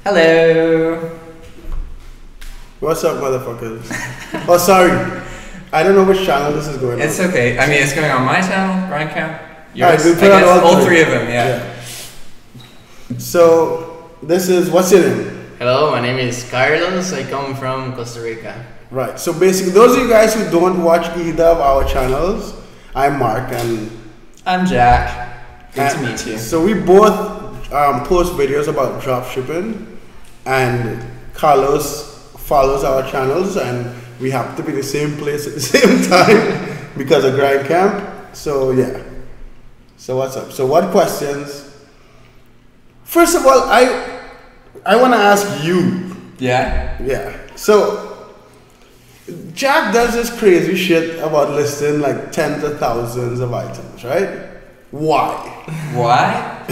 Hello. What's up, motherfuckers? Oh, sorry. I don't know which channel this is going on. It's okay. I mean, it's going on my channel, Brian Camp. Yours. Alright, we put I on guess all three of them, yeah. So, this is, what's your name? Hello, my name is Carlos. I come from Costa Rica. Right, so basically, those of you guys who don't watch either of our channels, I'm Mark and... I'm Jack. Good to meet you. So we both post videos about dropshipping, and Carlos follows our channels, and we happen to be in the same place at the same time because of Grind Camp. So yeah. So what's up? So what questions? First of all, I want to ask you. Yeah? Yeah. So Jack does this crazy shit about listing like tens of thousands of items, right? Why? Why?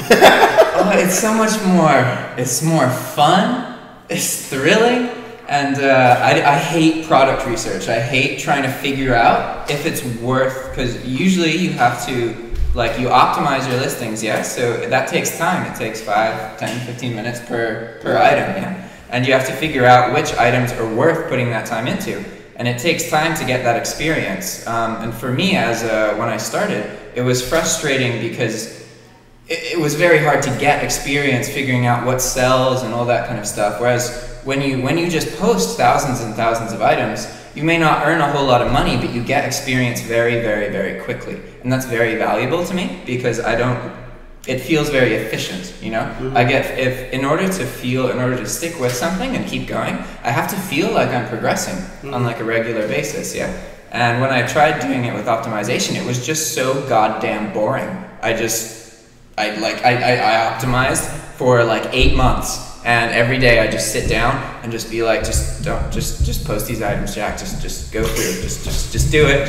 Oh, it's so much more. It's more fun. It's thrilling. And I hate product research. I hate trying to figure out if it's worth, because usually you have to, like, you optimize your listings, yeah? So that takes time. It takes 5, 10, 15 minutes per item, yeah? And you have to figure out which items are worth putting that time into. And it takes time to get that experience. And for me, when I started, it was frustrating because it was very hard to get experience figuring out what sells and all that kind of stuff. Whereas when you just post thousands and thousands of items, you may not earn a whole lot of money, but you get experience very, very, very quickly. And that's very valuable to me because it feels very efficient, you know? Mm-hmm. In order to stick with something and keep going, I have to feel like I'm progressing on like a regular basis, yeah? And when I tried doing it with optimization, it was just so goddamn boring. I optimized for like 8 months, and every day I just sit down and just be like, just post these items, Jack. Just go through. Just do it.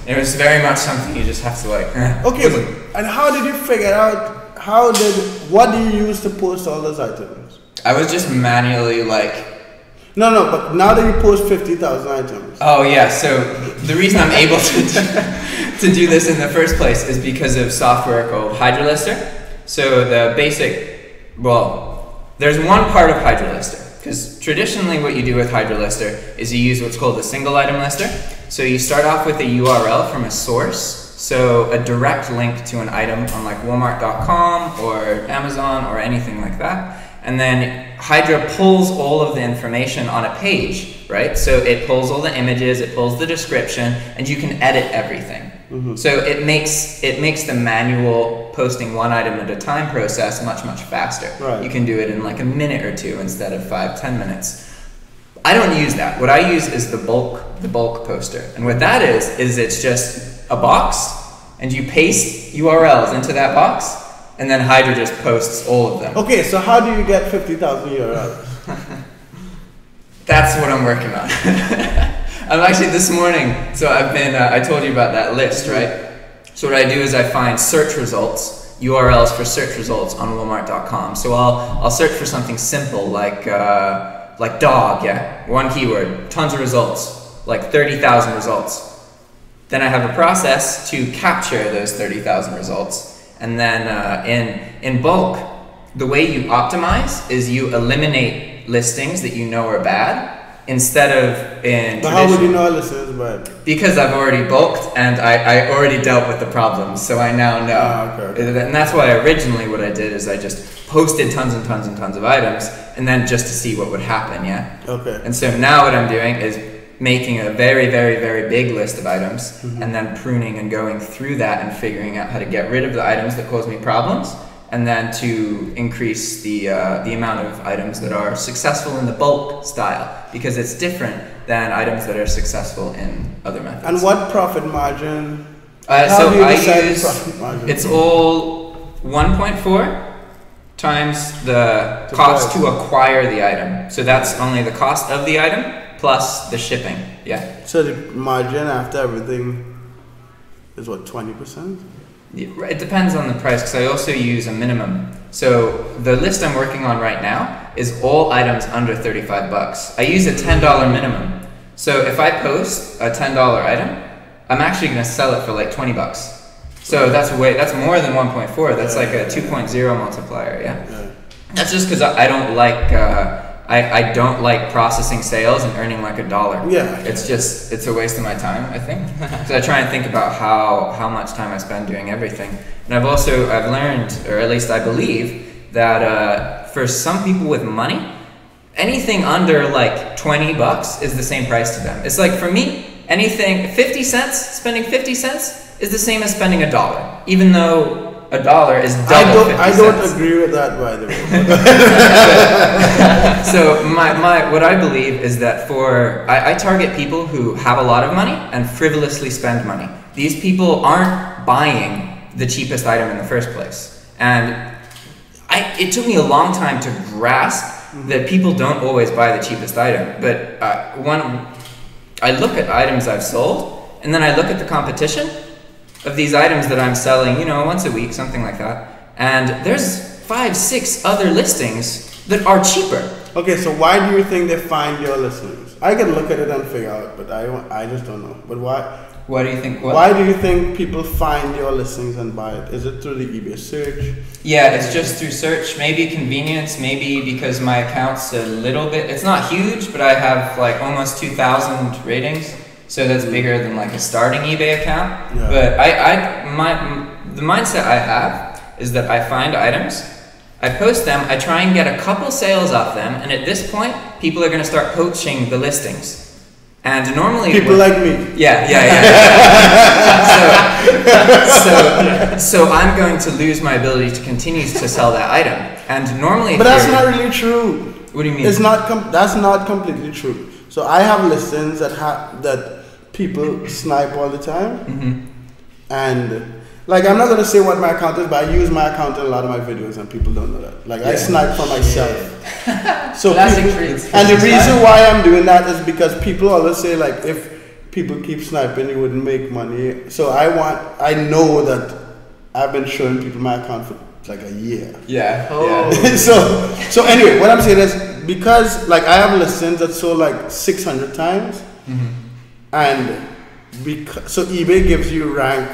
It was very much something you just have to like. Okay, and how did you figure out? What do you use to post all those items? I was just manually like. No, but now that you post 50,000 items. Oh yeah, so the reason I'm able to do this in the first place is because of software called HydroLister. So there's one part of HydroLister, because traditionally what you do with HydroLister is you use what's called a single item lister. So you start off with a URL from a source, so a direct link to an item on like Walmart.com or Amazon or anything like that. And then Hydra pulls all of the information on a page, right? So it pulls all the images, it pulls the description, and you can edit everything. Mm-hmm. So it makes the manual posting one item at a time process much, much faster. Right. You can do it in like a minute or two instead of 5-10 minutes. I don't use that. What I use is the bulk poster. And what that is it's just a box, and you paste URLs into that box, and then Hydra just posts all of them. Okay, so how do you get 50,000 URLs? That's what I'm working on. I'm actually this morning, so I told you about that list, right? So what I do is I find search results, URLs for search results on Walmart.com. So I'll search for something simple like dog, yeah? One keyword, tons of results, like 30,000 results. Then I have a process to capture those 30,000 results. And then in bulk, the way you optimize is you eliminate listings that you know are bad instead of in. But how would you know a listing is bad? Because I've already bulked and I already dealt with the problems, so I now know. Okay. And that's why originally what I did is I just posted tons and tons and tons of items, and then just to see what would happen, yeah? Okay. And so now what I'm doing is making a very, very, very big list of items, and then pruning and going through that and figuring out how to get rid of the items that cause me problems, and then to increase the amount of items that are successful in the bulk style, because it's different than items that are successful in other methods. And what profit margin? Profit margin? It's all 1.4 times the cost to acquire the item. So that's only the cost of the item plus the shipping, yeah. So the margin after everything is what, 20%? It depends on the price, because I also use a minimum. So the list I'm working on right now is all items under 35 bucks. I use a $10 minimum. So if I post a $10 item, I'm actually going to sell it for like 20 bucks. So that's more than 1.4. That's like a 2.0 multiplier, yeah? That's just because I don't like I don't like processing sales and earning like $1. Yeah. It's a waste of my time, I think. So I try and think about how much time I spend doing everything. And I've learned, or at least I believe, that for some people with money, anything under like $20 is the same price to them. It's like for me, anything 50 cents, spending 50 cents is the same as spending $1, even though $1 is double 50 cents. I don't agree with that, by the way. So what I believe is that I target people who have a lot of money and frivolously spend money. These people aren't buying the cheapest item in the first place. And it took me a long time to grasp that people don't always buy the cheapest item. But I look at items I've sold, and then I look at the competition of these items that I'm selling, once a week, something like that. And there's 5, 6 other listings that are cheaper. Okay, so why do you think they find your listings? I can look at it and figure out, but I just don't know. But why? Why do you think? Why do you think people find your listings and buy it? Is it through the eBay search? Yeah, it's just through search. Maybe convenience. Maybe because my account's a little bit. It's not huge, but I have like almost 2,000 ratings. So that's bigger than like a starting eBay account. Yeah. But the mindset I have is that I find items, I post them, I try and get a couple sales off them, and at this point, people are going to start poaching the listings. And normally people like me. Yeah. So I'm going to lose my ability to continue to sell that item. And normally, but that's not really true. What do you mean? It's not. That's not completely true. So I have listings that people snipe all the time, and like I'm not gonna say what my account is, but I use my account in a lot of my videos, and people don't know that. Like I snipe for myself. So and the reason why I'm doing that is because people always say like if people keep sniping, you wouldn't make money. So I know that I've been showing people my account for like a year. Yeah. So anyway, what I'm saying is because like I have listings that sold like 600 times, and so eBay gives you rank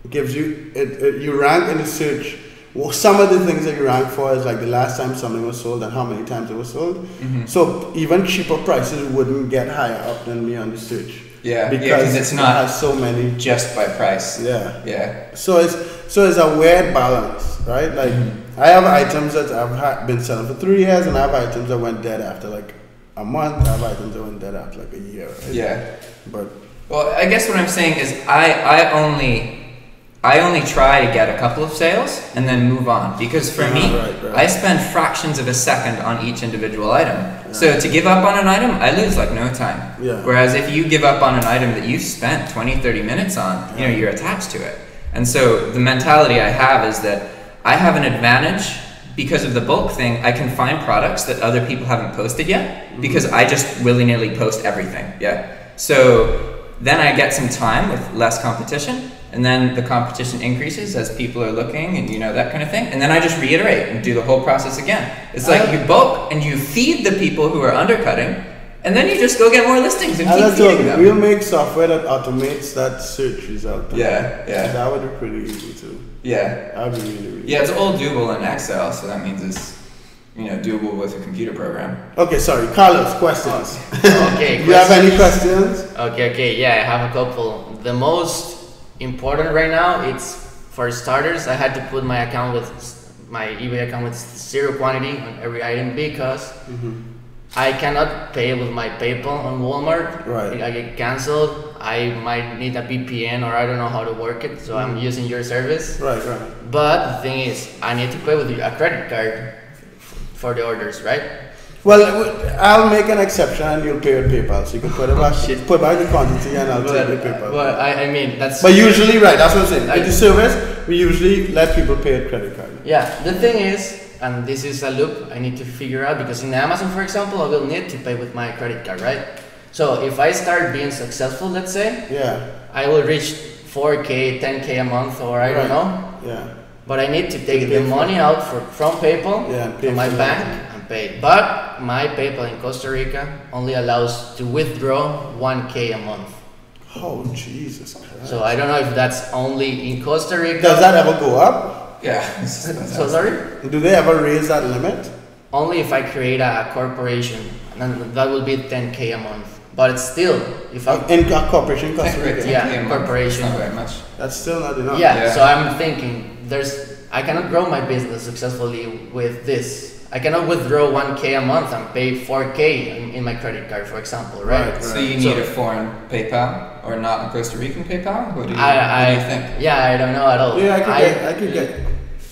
in the search. Well, some of the things that you rank for is like the last time something was sold and how many times it was sold. So even cheaper prices wouldn't get higher up than me on the search. Yeah, because it's not has so many just by price. Yeah. So it's a weird balance, right? Like I have items that I've been selling for 3 years, and I have items that went dead after like a month. I have items that went dead after like a year. Right? Yeah. But well, I guess what I'm saying is I only try to get a couple of sales and then move on, because for me, I spend fractions of a second on each individual item. Yeah. So to give up on an item, I lose like no time. Yeah. Whereas if you give up on an item that you've spent 20, 30 minutes on, you're attached to it. And so the mentality I have is that I have an advantage because of the bulk thing. I can find products that other people haven't posted yet because I just willy-nilly post everything. Yeah. So then I get some time with less competition, and then the competition increases as people are looking and that kind of thing. And then I just reiterate and do the whole process again. It's like you bulk and you feed the people who are undercutting, and then you just go get more listings and keep feeding them. We'll make software that automates that search result. Yeah. That would be pretty easy too. Yeah. That would be really Yeah, it's all doable in Excel, so that means it's doable with a computer program. Okay, sorry, Carlos, questions. Okay. Do you have any questions? Okay. Yeah, I have a couple. The most important right now, it's for starters, I had to put my eBay account with 0 quantity on every item because I cannot pay with my PayPal on Walmart. Right. I get canceled. I might need a VPN, or I don't know how to work it, so I'm using your service. Right. But the thing is, I need to pay with a credit card for the orders, right? Well, I'll make an exception and you'll pay with PayPal. So you can put back the quantity and I'll take the PayPal. But I mean, that's... But usually, right, that's what I'm saying. With the service, we usually let people pay with credit card. Yeah, the thing is, and this is a loop I need to figure out, because in Amazon, for example, I will need to pay with my credit card, right? So if I start being successful, let's say, I will reach 4K, 10K a month, or I don't know. Yeah. But I need to take the money out from PayPal to my bank and pay. But my PayPal in Costa Rica only allows to withdraw 1K a month. Oh, Jesus Christ. So I don't know if that's only in Costa Rica. Does that ever go up? Yeah. So sorry? Do they ever raise that limit? Only if I create a corporation, and that will be 10K a month. But it's still, if I In a corporation costs rate? Yeah, corporation. Not very much. That's still not enough. Yeah, so I'm thinking I cannot grow my business successfully with this. I cannot withdraw 1K a month and pay 4K in my credit card, for example, right? Right. So you need a foreign PayPal or not a Costa Rican PayPal? What do you, I what do you think? Yeah, I don't know at all. Yeah, I could get.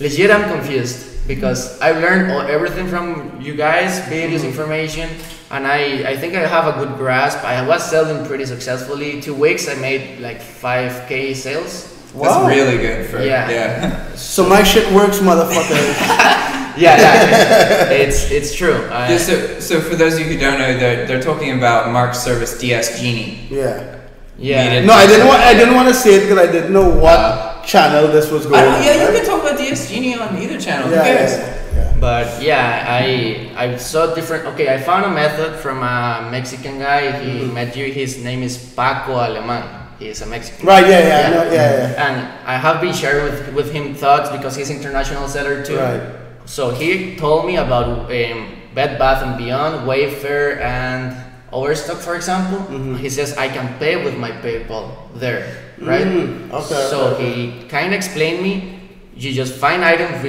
Legit, I'm confused because I've learned everything from you guys, videos, information, and I think I have a good grasp. I was selling pretty successfully. 2 weeks, I made like 5K sales. Wow. That's really good for Yeah. So my shit works, motherfucker. Yeah, it's true. Yeah, so for those of you who don't know, they're talking about Mark's service DS Genie. Yeah. Yeah. No, I didn't want to say it because I didn't know what channel this was going on. Yeah, you can talk about DS Genie on either channel. Who cares? Yeah. But yeah, I saw different. Okay, I found a method from a Mexican guy. He met you. His name is Paco Aleman. He's a Mexican. Right. Yeah. No, yeah. And I have been sharing with him thoughts because he's international seller too. Right. So he told me about Bed Bath and Beyond, Wayfair, and Overstock, for example. He says I can pay with my PayPal there, right? Okay. So he kind of explained me. You just find items